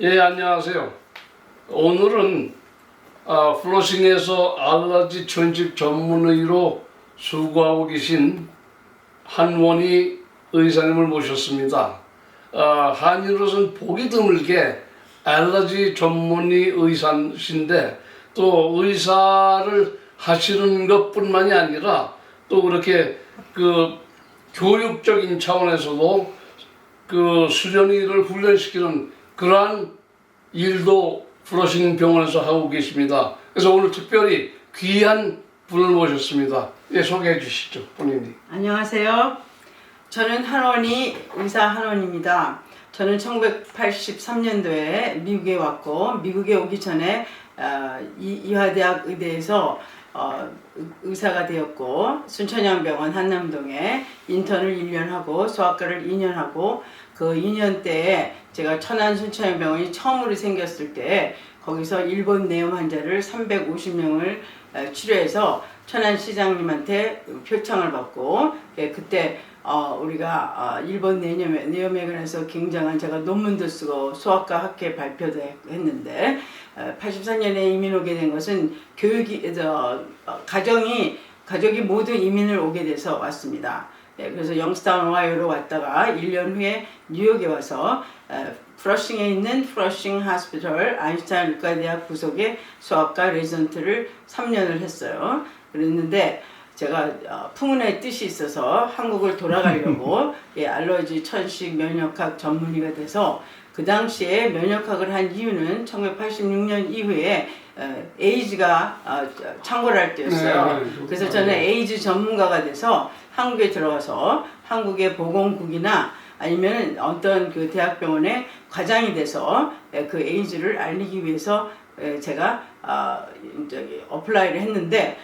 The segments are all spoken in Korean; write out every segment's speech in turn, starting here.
예, 안녕하세요. 오늘은 플러싱에서 알러지 천식 전문의로 수고하고 계신 한원희 의사님을 모셨습니다. 한의로서는 보기 드물게 알러지 전문의 의사신데 또 의사를 하시는 것뿐만이 아니라 또 그렇게 그 교육적인 차원에서도 그 수련의를 훈련시키는 그러한 일도 플러싱 병원에서 하고 계십니다. 그래서 오늘 특별히 귀한 분을 모셨습니다. 예, 소개해 주시죠, 본인이. 안녕하세요. 저는 한원희 의사 한원입니다. 저는 1983년도에 미국에 왔고, 미국에 오기 전에 이화대학 의대에서 의사가 되었고, 순천향병원 한남동에 인턴을 1년 하고 소아과를 2년 하고, 그 2년 때에 제가 천안 순천향병원이 처음으로 생겼을 때 거기서 일본 내염 환자를 350명을 치료해서 천안시장님한테 표창을 받고, 그때 우리가 일본 내염에 관해서 굉장한 제가 논문도 쓰고 소아과 학회 발표도 했는데, 84년에 이민 오게 된 것은 가족이 모두 이민을 오게 돼서 왔습니다. 그래서 영스타운 오하이오로 왔다가 1년 후에 뉴욕에 와서 플러싱에 있는 플러싱 하스피털 아인슈타인 의과대학 부속의 소아과 레지던트를 3년을 했어요. 그랬는데 제가 풍운의 뜻이 있어서 한국을 돌아가려고 알러지 천식 면역학 전문의가 돼서, 그 당시에 면역학을 한 이유는 1986년 이후에 에이즈가 창궐할 때였어요. 그래서 저는 에이즈 전문가가 돼서 한국에 들어가서 한국의 보건국이나 아니면 어떤 그 대학병원의 과장이 돼서 그 에이즈를 알리기 위해서 제가 어플라이를 했는데,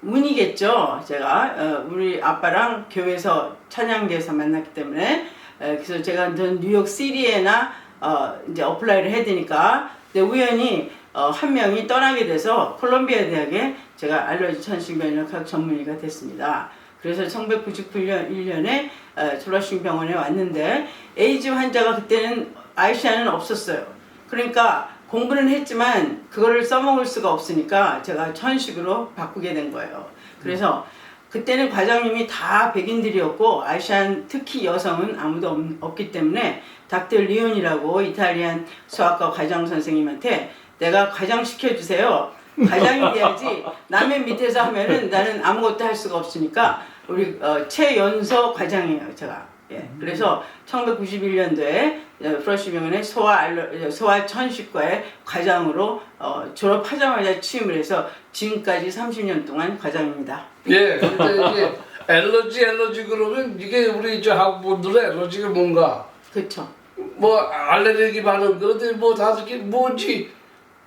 운이겠죠. 제가 우리 아빠랑 교회에서 찬양대에서 만났기 때문에, 그래서 제가 전 뉴욕 시리에나 이제 어플라이를 해야 되니까, 근데 우연히 한 명이 떠나게 돼서 콜롬비아 대학에 제가 알러지 천식 면역학 전문의가 됐습니다. 그래서 1999년에 플러싱 병원에 왔는데, 에이즈 환자가 그때는 아이시아는 없었어요. 그러니까 공부는 했지만 그거를 써먹을 수가 없으니까 제가 천식으로 바꾸게 된 거예요. 그래서 그때는 과장님이 다 백인들이었고, 아시안 특히 여성은 아무도 없기 때문에 닥터 리온이라고 이탈리안 소아과 과장 선생님한테 내가 과장 시켜주세요. 과장이 돼야지 남의 밑에서 하면은 나는 아무것도 할 수가 없으니까 우리 최연소 과장이에요, 제가. 그래서 1991년도에 플러싱 병원의 소아 천식과의 과장으로 졸업하자마자 취임을 해서 지금까지 30년 동안 과장입니다. 예, 근데 이제 엘러지 그러면 이게 우리 저 한국분들의 엘러지가 뭔가? 그렇죠. 뭐 알레르기 반응, 그런데 뭐 다들 게 뭐지?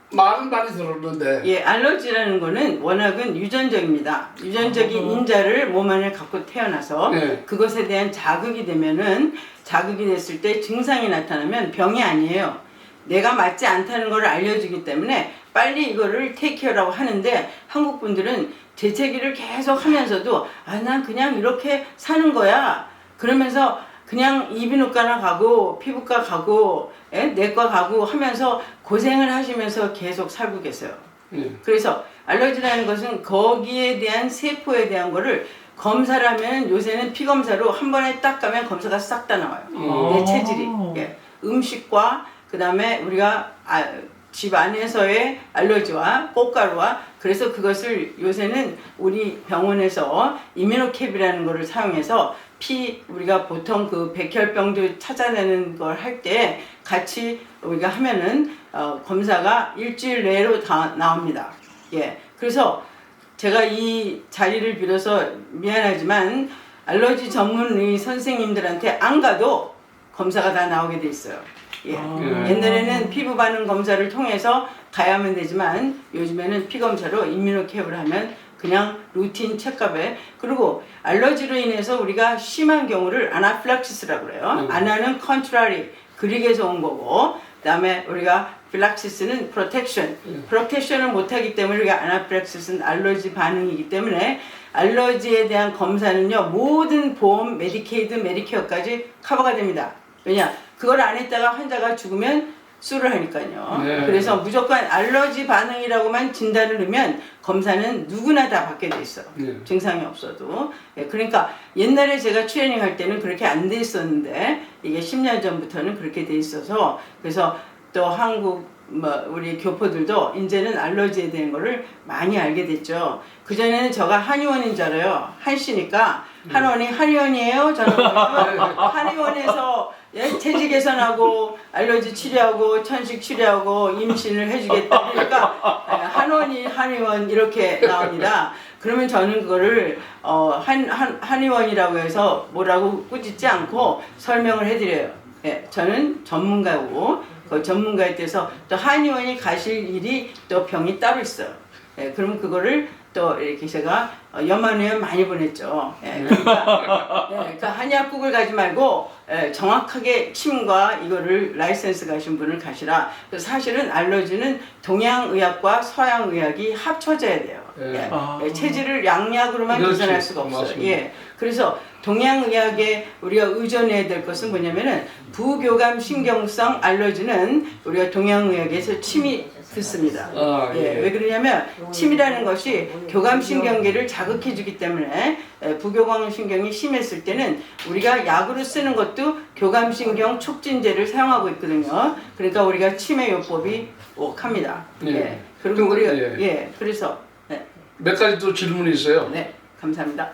말은 많이 들었는데. 알러지라는 거는 워낙은 유전적입니다. 유전적인 인자를 몸 안에 갖고 태어나서 그것에 대한 자극이 됐을 때 증상이 나타나면 병이 아니에요. 내가 맞지 않다는 걸 알려주기 때문에 빨리 이거를 테이크케어라고 하는데, 한국 분들은 재채기를 계속 하면서도 난 그냥 이렇게 사는 거야. 그러면서 그냥 이비인후과나 가고 피부과 가고 내과 가고 하면서 고생을 하시면서 계속 살고 계세요. 그래서 알러지라는 것은 거기에 대한 세포에 대한 거를 검사를 하면, 요새는 피검사로 한 번에 딱 가면 검사가 싹 다 나와요. 내 체질이. 음식과 그 다음에 우리가 집 안에서의 알러지와 꽃가루와, 그래서 그것을 요새는 우리 병원에서 이뮤노캡이라는 거를 사용해서 우리가 보통 그 백혈병도 찾아내는 걸 할 때 같이 우리가 하면은 검사가 일주일 내로 다 나옵니다. 그래서 제가 이 자리를 빌어서 미안하지만 알러지 전문의 선생님들한테 안 가도 검사가 다 나오게 돼 있어요. 옛날에는 피부 반응 검사를 통해서 가야만 되지만 요즘에는 피검사로 이뮤노캡을 하면 그냥 루틴 체크업에, 그리고 알러지로 인해서 우리가 심한 경우를 아나필락시스라고 그래요. 아나는 컨트라리, 그릭에서 온 거고, 그 다음에 우리가 필락시스는 프로텍션을 못하기 때문에 우리가 아나필락시스는 알러지 반응이기 때문에, 알러지에 대한 검사는요 모든 보험, 메디케이드, 메디케어까지 커버가 됩니다. 왜냐? 그걸 안 했다가 환자가 죽으면 수를 하니까요. 네. 그래서 무조건 알러지 반응이라고만 진단을 하면 검사는 누구나 다 받게 돼 있어. 네. 증상이 없어도. 예, 그러니까 옛날에 제가 트레이닝 할 때는 그렇게 안 돼 있었는데 이게 10년 전부터는 그렇게 돼 있어서 그래서 또 한국 우리 교포들도 이제는 알러지에 대한 거를 많이 알게 됐죠. 그전에는 저가 한의원인 줄 알아요. 한씨니까 한의원이에요? 저는 한의원에서 체질 개선하고 알러지 치료하고 천식 치료하고 임신을 해주겠다. 그러니까 한의원 이렇게 나옵니다. 그러면 저는 그거를 한의원이라고 해서 뭐라고 꾸짖지 않고 설명을 해드려요. 예, 저는 전문가고 그 전문가에 대해서 또 한의원이 가실 일이 또 병이 따로 있어요. 예, 그럼 그거를 또 이렇게 제가 연만회원 많이 보냈죠. 예, 그러니까 한의학국을 가지 말고 정확하게 침과 이거를 라이센스 가신 분을 가시라. 그래서 사실은 알러지는 동양의학과 서양의학이 합쳐져야 돼요. 예. 예, 체질을 양약으로만 개선할 수가 없어요. 맞습니다. 예. 그래서 동양의학에 우리가 의존해야 될 것은 뭐냐면은 부교감 신경성 알러지는 우리가 동양의학에서 침이 듣습니다. 예. 왜 그러냐면 침이라는 것이 교감신경계를 자극해주기 때문에 부교감신경이 심했을 때는 우리가 약으로 쓰는 것도 교감신경 촉진제를 사용하고 있거든요. 그러니까 우리가 치매 요법이 합니다. 예. 예. 그리고 우리가 예. 그래서 몇 가지 또 질문이 있어요. 네, 감사합니다.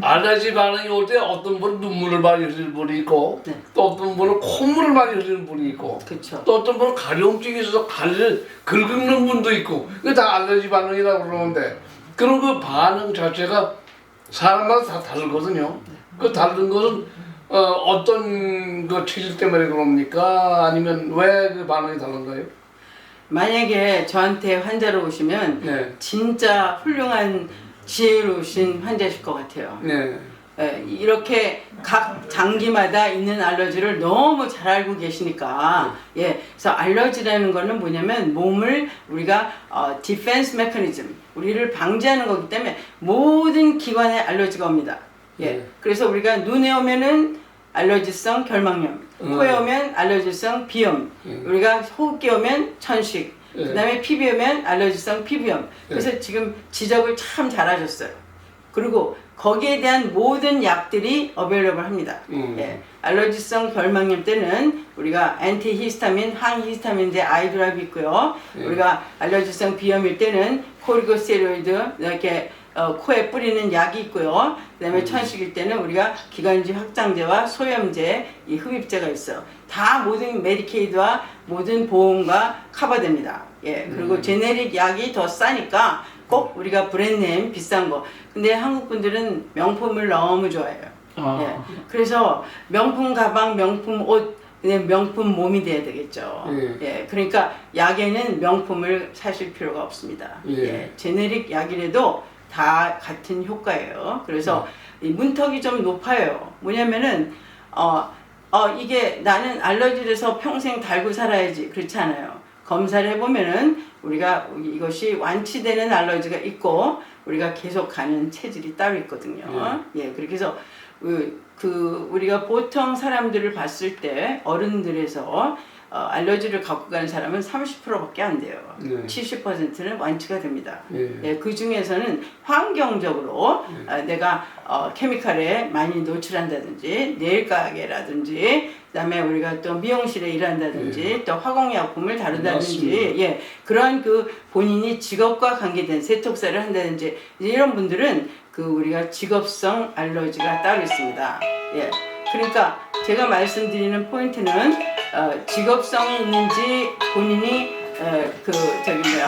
알러지 반응이 올 때 어떤 분은 눈물을 많이 흘리는 분이 있고 네. 또 어떤 분은 콧물을 많이 흘리는 분이 있고 그렇죠. 또 어떤 분은 가려움증이 있어서 가리를 긁는 분도 있고 이게 다 알러지 반응이라고 그러는데 그런 그 반응 자체가 사람마다 다 다르거든요. 그 다른 것은 어떤 그 체질 때문에 그럽니까? 아니면 왜 그 반응이 다른가요? 만약에 저한테 환자로 오시면 네. 진짜 훌륭한 지혜로우신 환자실 것 같아요. 네. 이렇게 각 장기마다 있는 알러지를 너무 잘 알고 계시니까 그래서 알러지라는 거는 뭐냐면 몸을 우리가 디펜스 메커니즘 우리를 방지하는 거기 때문에 모든 기관에 알러지가 옵니다. 그래서 우리가 눈에 오면은 알러지성 결막염, 코에 오면 알러지성 비염, 우리가 호흡기에 오면 천식, 그 다음에 피부에 오면 알러지성 피부염. 그래서 지금 지적을 참 잘하셨어요. 그리고 거기에 대한 모든 약들이 어베일러블 합니다. 알러지성 결막염 때는 우리가 안티히스타민, 항히스타민제 아이드랍이 있고요. 우리가 알러지성 비염일 때는 코르티코스테로이드 이렇게 코에 뿌리는 약이 있고요. 그 다음에 천식일 때는 우리가 기관지 확장제와 소염제, 이 흡입제가 있어요. 다 모든 메디케이드와 모든 보험과 커버됩니다. 그리고 제네릭 약이 더 싸니까 꼭 우리가 브랜드네임 비싼 거. 근데 한국 분들은 명품을 너무 좋아해요. 그래서 명품 가방, 명품 옷, 명품 몸이 돼야 되겠죠. 그러니까 약에는 명품을 사실 필요가 없습니다. 제네릭 약이라도 다 같은 효과예요. 그래서 이 문턱이 좀 높아요. 뭐냐면은 이게 나는 알러지라서 평생 달고 살아야지 그렇지 않아요. 검사를 해보면은 우리가 이것이 완치되는 알러지가 있고 우리가 계속 가는 체질이 따로 있거든요. 그렇게 해서 우리가 보통 사람들을 봤을 때 어른들에서 알러지를 갖고 가는 사람은 30%밖에 안 돼요. 70%는 완치가 됩니다. 그 중에서는 환경적으로 내가 케미칼에 많이 노출한다든지 네일 가게라든지 그다음에 우리가 또 미용실에 일한다든지 또 화공약품을 다룬다든지 그런 그 본인이 직업과 관계된 세톡사를 한다든지 이런 분들은 그 우리가 직업성 알러지가 따로 있습니다. 그러니까 제가 말씀드리는 포인트는 직업성이 있는지 본인이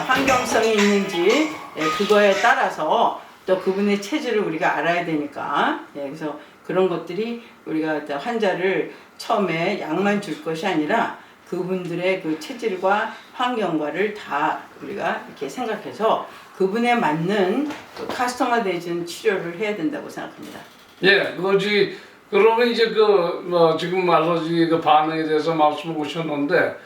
환경성이 있는지 그거에 따라서 또 그분의 체질을 우리가 알아야 되니까 그래서 그런 것들이 우리가 환자를 처음에 약만 줄 것이 아니라 그분들의 그 체질과 환경과를 다 우리가 이렇게 생각해서 그분에 맞는 카스터마이즈된 치료를 해야 된다고 생각합니다. 그거지. 그러면 이제 지금 알러지 그 반응에 대해서 말씀을 오셨는데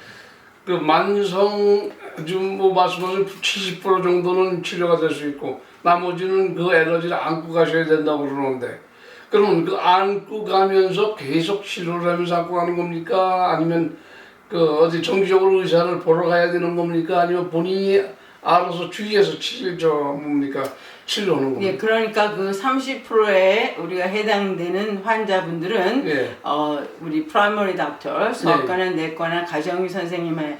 그 만성 지금 말씀하신 70% 정도는 치료가 될 수 있고 나머지는 그 알러지를 안고 가셔야 된다고 그러는데 그러면 그 안고 가면서 계속 치료를 하면서 안고 가는 겁니까? 아니면 그 어디 정기적으로 의사를 보러 가야 되는 겁니까? 아니면 본인이 알아서 주위에서 뭡니까? 치료하는 겁니까? 예, 그러니까 그 30%에 우리가 해당되는 환자분들은 예. 우리 프라이머리 닥터, 소아과나 내과나 가정의 선생님의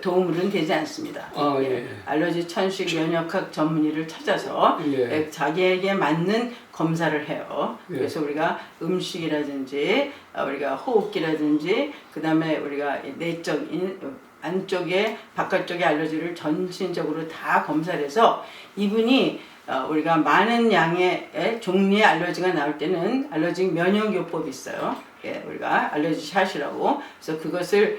도움으로는 되지 않습니다. 아, 예. 알러지 천식 면역학 전문의를 찾아서 예. 자기에게 맞는 검사를 해요. 예. 그래서 우리가 음식이라든지 우리가 호흡기라든지 그다음에 우리가 내적인 안쪽에 바깥쪽에 알러지를 전신적으로 다 검사를 해서 이분이 우리가 많은 양의 종류의 알러지가 나올 때는 알러지 면역요법이 있어요. 예, 우리가 알러지 샷이라고. 그래서 그것을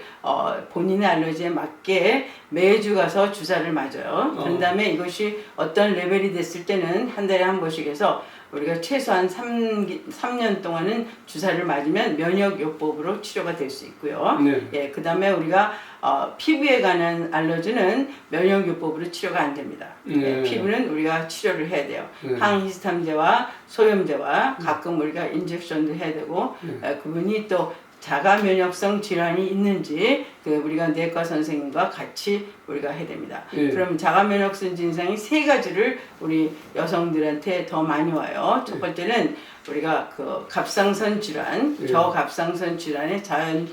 본인의 알러지에 맞게 매주 가서 주사를 맞아요. 그런 다음에 이것이 어떤 레벨이 됐을 때는 한 달에 한 번씩 해서 우리가 최소한 3년 동안은 주사를 맞으면 면역요법으로 치료가 될 수 있고요. 네. 예, 그 다음에 우리가 피부에 관한 알러지는 면역요법으로 치료가 안 됩니다. 네. 예, 피부는 우리가 치료를 해야 돼요. 네. 항히스탐제와 소염제와 가끔 우리가 인젝션도 해야 되고 그분이 또 자가 면역성 질환이 있는지 우리가 내과 선생님과 같이 우리가 해야 됩니다. 예. 그럼 자가 면역성 증상이 세 가지를 우리 여성들한테 더 많이 와요. 첫 번째는 우리가 그 갑상선 질환, 예. 저갑상선 질환에 자연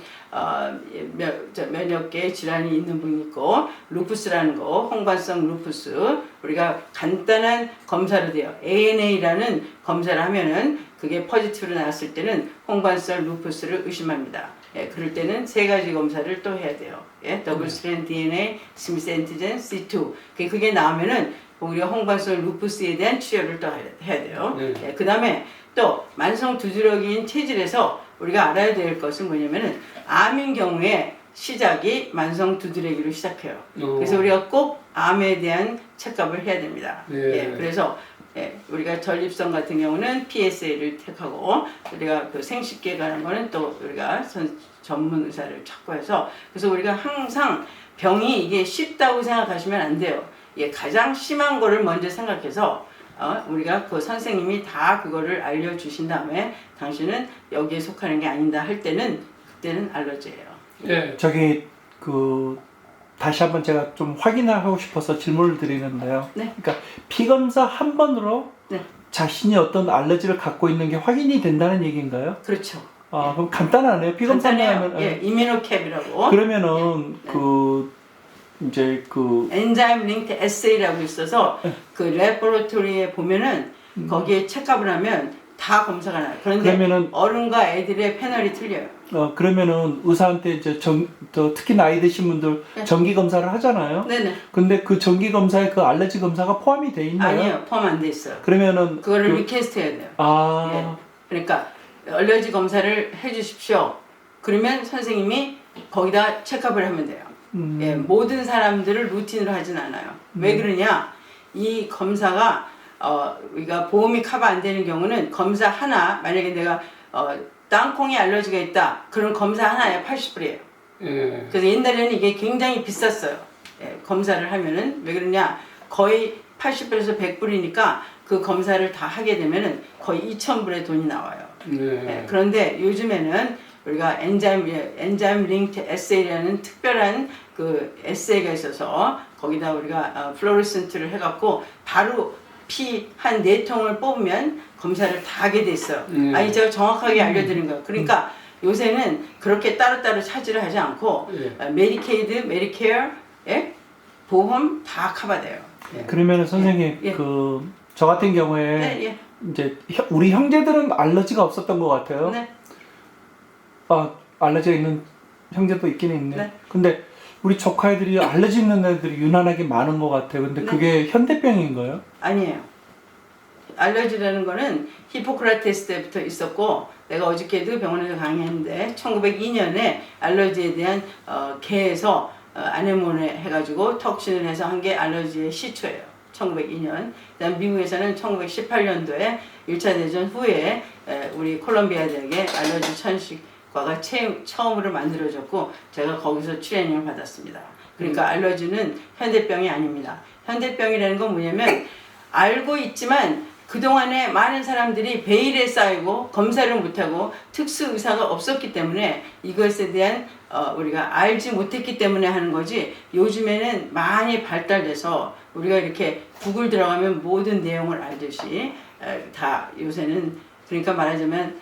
면역계 질환이 있는 분이 있고 루푸스라는 거, 홍반성 루푸스 우리가 간단한 검사로 돼요. ANA라는 검사를 하면은 그게 포지티브로 나왔을 때는 홍반성 루푸스를 의심합니다. 예, 그럴 때는 세 가지 검사를 또 해야 돼요. 예, 더블 스트랜드 DNA, 스미스 엔티젠, C2 그게 나오면은 우리가 홍반성 루푸스에 대한 치료를 또 해야 돼요. 예, 그 다음에 또 만성 두드러기인 체질에서 우리가 알아야 될 것은 뭐냐면은 암인 경우에 시작이 만성 두드러기로 시작해요. 그래서 우리가 꼭 암에 대한 체크업을 해야 됩니다. 예. 그래서 우리가 전립선 같은 경우는 PSA를 택하고 우리가 그 생식기에 관한 거는 또 우리가 전문 의사를 찾고 해서 그래서 우리가 항상 병이 이게 쉽다고 생각하시면 안 돼요. 이게 가장 심한 거를 먼저 생각해서 우리가 그 선생님이 다 그거를 알려주신 다음에 당신은 여기에 속하는 게 아니다 할 때는 그때는 알러지예요. 예. 저기 다시 한번 제가 좀 확인하고 싶어서 질문을 드리는데요. 네. 그러니까 피 검사 한 번으로 네. 자신이 어떤 알러지를 갖고 있는 게 확인이 된다는 얘기인가요? 그렇죠. 아, 그럼 간단하네요. 피 검사만 간단해요. 하면. 예, 이뮤노캡이라고. 그러면은 이제 엔자임 링크 에세이라고 있어서 그 레포레토리에 보면은 거기에 체크업을 하면 다 검사가 나요. 그런데 그러면은 어른과 애들의 패널이 틀려요. 그러면은 의사한테 이제 특히 나이 드신 분들 네. 정기 검사를 하잖아요. 네네. 근데 그 정기 검사에 그 알러지 검사가 포함이 돼 있나요? 아니에요. 포함 안 돼 있어요. 그러면은 그거를 리퀘스트 해야 돼요. 예. 그러니까 알러지 검사를 해주십시오. 그러면 선생님이 거기다 체크업을 하면 돼요. 예, 모든 사람들을 루틴으로 하진 않아요. 왜 그러냐? 이 검사가 우리가 보험이 커버 안 되는 경우는 검사 하나 만약에 내가 땅콩에 알러지가 있다. 그럼 검사 하나에 80불이에요. 예. 그래서 옛날에는 이게 굉장히 비쌌어요. 예, 검사를 하면은 왜 그러냐? 거의 80불에서 100불이니까 그 검사를 다 하게 되면은 거의 2,000불의 돈이 나와요. 예, 그런데 요즘에는 우리가 엔자임 링크 에세이라는 특별한 그 에세이가 있어서 거기다 우리가 플로리센트를 해갖고 바로 피 한 4통을 뽑으면 검사를 다 하게 돼 있어요. 아니 제가 정확하게 알려드린 거예요. 그러니까 요새는 그렇게 따로따로 차지를 하지 않고 메디케이드, 메디케어, 보험 다 커버돼요. 예. 그러면은 선생님 예. 저 같은 경우에 네, 이제 우리 형제들은 알러지가 없었던 것 같아요. 네. 알러지가 있는 형제도 있긴 있네. 네. 근데 우리 조카 애들이 알러지 있는 애들이 유난하게 많은 것 같아요. 근데 네. 그게 현대병인가요? 아니에요. 알러지라는 거는 히포크라테스 때부터 있었고 내가 어저께도 병원에서 강의했는데 1902년에 알러지에 대한 개에서 아네모네 해가지고 턱신을 해서 한 게 알러지의 시초예요. 1902년. 그다음 미국에서는 1918년도에 1차 대전 후에 우리 콜롬비아 대학의 알러지 천식과가 처음으로 만들어졌고 제가 거기서 트레이닝을 받았습니다. 그러니까 알러지는 현대병이 아닙니다. 현대병이라는 건 뭐냐면 알고 있지만 그동안에 많은 사람들이 베일에 쌓이고 검사를 못하고 특수 의사가 없었기 때문에 이것에 대한 우리가 알지 못했기 때문에 하는 거지 요즘에는 많이 발달돼서 우리가 이렇게 구글 들어가면 모든 내용을 알듯이 다 요새는 그러니까 말하자면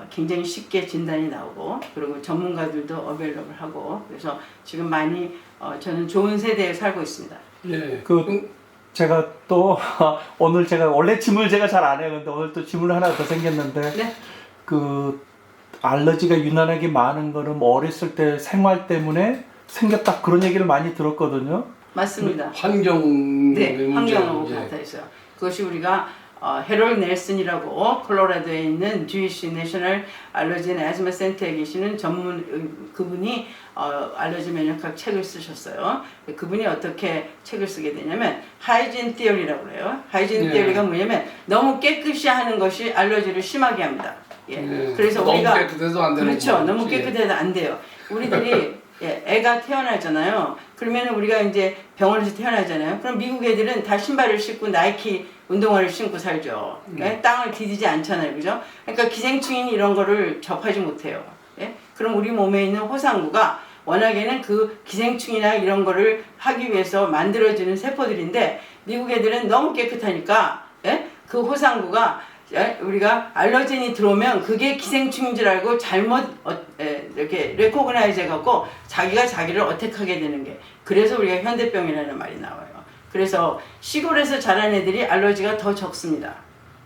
굉장히 쉽게 진단이 나오고 그리고 전문가들도 어베일러블하고 그래서 지금 많이 저는 좋은 세대에 살고 있습니다. 예. 제가 또 오늘 제가 원래 질문을 제가 잘 안 해요. 근데 오늘 또 질문 하나 더 생겼는데 네. 그 알러지가 유난하게 많은 거는 뭐 어렸을 때 생활 때문에 생겼다 그런 얘기를 많이 들었거든요. 맞습니다. 환경 네, 문제. 환경하고 예. 같아 있어요. 그것이 우리가 헤롤 넬슨이라고 콜로라도에 있는 주이시 내셔널 알러지 앤 아즈마 센터에 계시는 전문 그분이 알러지 면역학 책을 쓰셨어요. 그분이 어떻게 책을 쓰게 되냐면 하이진 티어리라고 그래요. 하이진 예. 티어리가 뭐냐면 너무 깨끗이 하는 것이 알러지를 심하게 합니다. 예. 예. 그래서 너무 우리가 깨끗해도 안 되는 그렇죠. 거지. 너무 깨끗해도 안 돼요. 우리들이 예, 애가 태어나잖아요. 그러면 우리가 이제 병원에서 태어나잖아요. 그럼 미국 애들은 다 신발을 신고 나이키 운동화를 신고 살죠. 예? 땅을 디디지 않잖아요. 그죠? 그러니까 기생충인 이런 거를 접하지 못해요. 예? 그럼 우리 몸에 있는 호상구가 워낙에는 그 기생충이나 이런 거를 하기 위해서 만들어지는 세포들인데 미국 애들은 너무 깨끗하니까 예? 그 호상구가 우리가 알러젠이 들어오면 그게 기생충인 줄 알고 잘못 이렇게 레코그나이즈 해갖고 자기가 자기를 어택하게 되는 게 그래서 우리가 현대병이라는 말이 나와요. 그래서 시골에서 자란 애들이 알러지가 더 적습니다.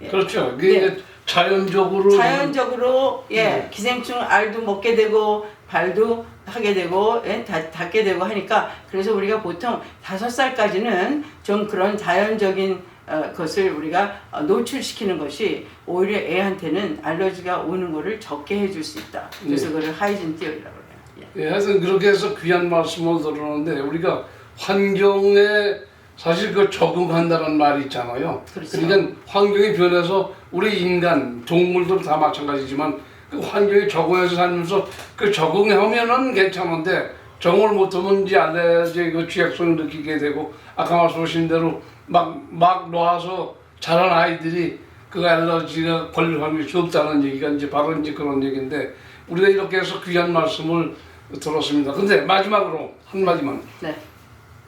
예. 그렇죠. 그게 네. 자연적으로 예, 기생충 알도 먹게 되고 발도 하게 되고 예, 닿게 되고 하니까 그래서 우리가 보통 5살까지는 좀 그런 자연적인 것을 우리가 노출시키는 것이 오히려 애한테는 알러지가 오는 거를 적게 해줄 수 있다. 그래서 그걸 하이진 티어리라고 해요. 예, 하여튼 그렇게 해서 귀한 말씀을 들었는데 우리가 환경에 사실 그 적응한다는 말이 있잖아요. 그렇죠. 그러니까 환경이 변해서 우리 인간, 동물들 다 마찬가지지만 그 환경에 적응해서 살면서 그 적응하면은 괜찮은데 적응을 못하면 이제 알레르기 그 취약성을 느끼게 되고 아까 말씀하신 대로 막 놓아서 자란 아이들이 그 알러지가 걸릴 확률이 없다는 얘기가 이제 바로 이제 그런 얘기인데 우리가 이렇게 해서 귀한 말씀을 들었습니다. 근데 마지막으로 한마디만. 네.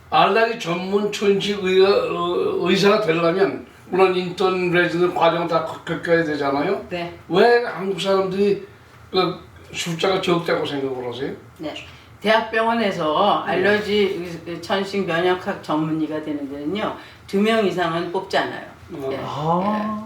알레르기 전문 천식 의사가 되려면 물론 인턴 레지던트 과정을 다 겪어야 되잖아요. 네. 왜 한국 사람들이 그 숫자가 적다고 생각을 하세요? 네. 대학병원에서 알러지 천식 면역학 전문의가 되는 데는요 2명 이상은 뽑지 않아요.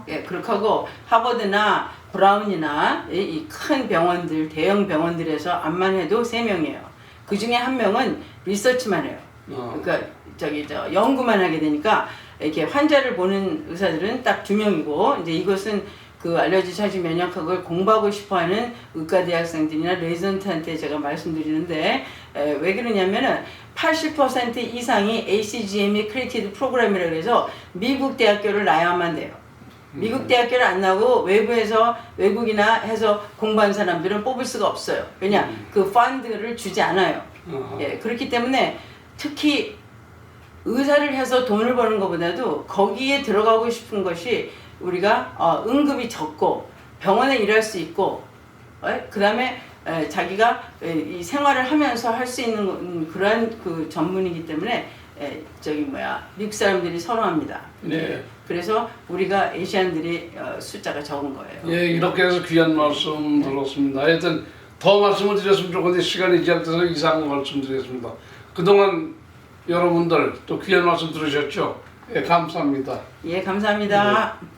예, 그렇게 하고 하버드나 브라운이나 이 큰 병원들, 대형 병원들에서 암만 해도 3명이에요. 그 중에 1명은 리서치만 해요. 그러니까 연구만 하게 되니까 이렇게 환자를 보는 의사들은 딱 2명이고 이제 이것은 그 알러지 천식 면역학을 공부하고 싶어하는 의과대학생들이나 레지던트한테 제가 말씀드리는데 왜 그러냐면은 80% 이상이 ACGME 크리티드 프로그램이라고 해서 미국 대학교를 나야만 돼요. 미국 대학교를 안 나고 외국이나 해서 공부한 사람들은 뽑을 수가 없어요. 왜냐 그 펀드를 주지 않아요. 예, 그렇기 때문에 특히 의사를 해서 돈을 버는 것보다도 거기에 들어가고 싶은 것이 우리가 응급이 적고 병원에 일할 수 있고 그 다음에 자기가 이 생활을 하면서 할 수 있는 그러한 그 전문이기 때문에 미국 사람들이 선호합니다. 네. 그래서 우리가 아시안들이 숫자가 적은 거예요. 예, 이렇게 해서 귀한 말씀 들었습니다. 하여튼 더 말씀을 드렸으면 좋겠는데 시간이 제약돼서 이상한 말씀드리겠습니다. 그동안 여러분들 또 귀한 말씀 들으셨죠? 예, 감사합니다. 예, 감사합니다. 네.